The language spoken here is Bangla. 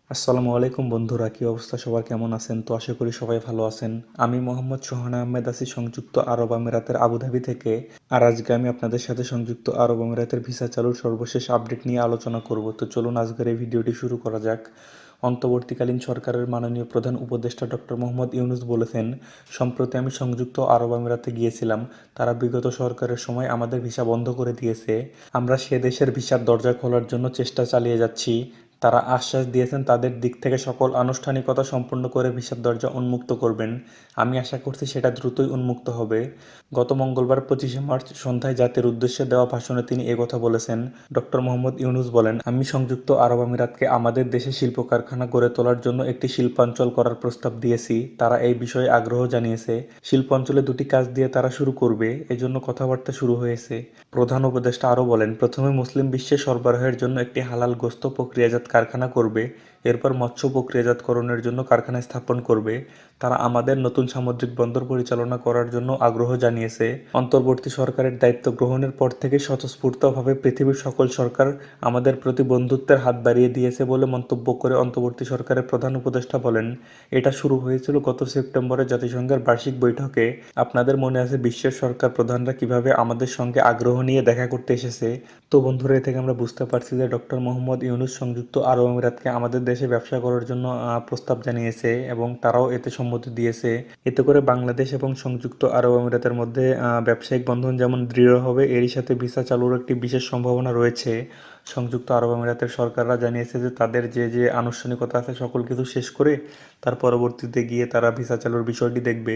আসসালামু আলাইকুম বন্ধুরা, কি অবস্থা? সবার কেমন আছেন? তো আশা করি সবাই ভালো আছেন। আমি মোহাম্মদ সোহান আহমেদ আছি সংযুক্ত আরব আমিরাতের আবুধাবি থেকে। আর আজকে আমি আপনাদের সাথে সংযুক্ত আরব আমিরাতের ভিসা চালুর সর্বশেষ আপডেট নিয়ে আলোচনা করব। তো চলুন আজকের এই ভিডিওটি শুরু করা যাক। অন্তর্বর্তীকালীন সরকারের মাননীয় প্রধান উপদেষ্টা ডক্টর মোহাম্মদ ইউনূস বলেছেন, সম্প্রতি আমি সংযুক্ত আরব আমিরাতে গিয়েছিলাম। তারা বিগত সরকারের সময় আমাদের ভিসা বন্ধ করে দিয়েছে। আমরা সে দেশের ভিসার দরজা খোলার জন্য চেষ্টা চালিয়ে যাচ্ছি। তারা আশ্বাস দিয়েছেন তাদের দিক থেকে সকল আনুষ্ঠানিকতা সম্পূর্ণ করে ভিসার দরজা উন্মুক্ত করবেন। আমি আশা করছি সেটা দ্রুতই উন্মুক্ত হবে। গত মঙ্গলবার 25শে মার্চ সন্ধ্যায় জাতির উদ্দেশ্যে দেওয়া ভাষণে তিনি একথা বলেছেন। ডক্টর মোহাম্মদ ইউনূস বলেন, আমি সংযুক্ত আরব আমিরাতকে আমাদের দেশে শিল্প কারখানা গড়ে তোলার জন্য একটি শিল্পাঞ্চল করার প্রস্তাব দিয়েছি। তারা এই বিষয়ে আগ্রহ জানিয়েছে। শিল্পাঞ্চলে দুটি কাজ দিয়ে তারা শুরু করবে, এজন্য কথাবার্তা শুরু হয়েছে। প্রধান উপদেষ্টা আরও বলেন, প্রথমে মুসলিম বিশ্বে সরবরাহের জন্য একটি হালাল গোশত প্রক্রিয়াজাত কারখানা করবে, এরপর মৎস্য প্রক্রিয়াজাতকরণের জন্য কারখানা স্থাপন করবে। তারা আমাদের নতুন সামুদ্রিক বন্দর পরিচালনা করার জন্য আগ্রহ জানিয়েছে। অন্তর্বর্তী সরকারের দায়িত্ব গ্রহণের পর থেকে স্বতঃস্ফূর্তভাবে পৃথিবীর সকল সরকার আমাদের প্রতি বন্ধুত্বের হাত বাড়িয়ে দিয়েছে বলে মন্তব্য করে অন্তর্বর্তী সরকারের প্রধান উপদেষ্টা বলেন, এটা শুরু হয়েছিল গত সেপ্টেম্বরে জাতিসংঘের বার্ষিক বৈঠকে। আপনাদের মনে আছে বিশ্বের সরকার প্রধানরা কিভাবে আমাদের সঙ্গে আগ্রহ নিয়ে দেখা করতে এসেছে। তো বন্ধুরা, এ থেকে আমরা বুঝতে পারছি যে ডক্টর মোহাম্মদ ইউনূস সংযুক্ত আরব আমিরাতকে আমাদের দেশে ব্যবসা করার জন্য প্রস্তাব জানিয়েছে এবং তারাও এতে সম্মতি দিয়েছে। এতে করে বাংলাদেশ এবং সংযুক্ত আরব আমিরাতের মধ্যে ব্যবসায়িক বন্ধন যেমন দৃঢ় হবে, এরই সাথে ভিসা চালুর একটি বিশেষ সম্ভাবনা রয়েছে। সংযুক্ত আরব আমিরাতের সরকাররা জানিয়েছে যে তাদের যে যে আনুষ্ঠানিকতা আছে সকল কিছু শেষ করে তার পরবর্তীতে গিয়ে তারা ভিসা চালুর বিষয়টি দেখবে।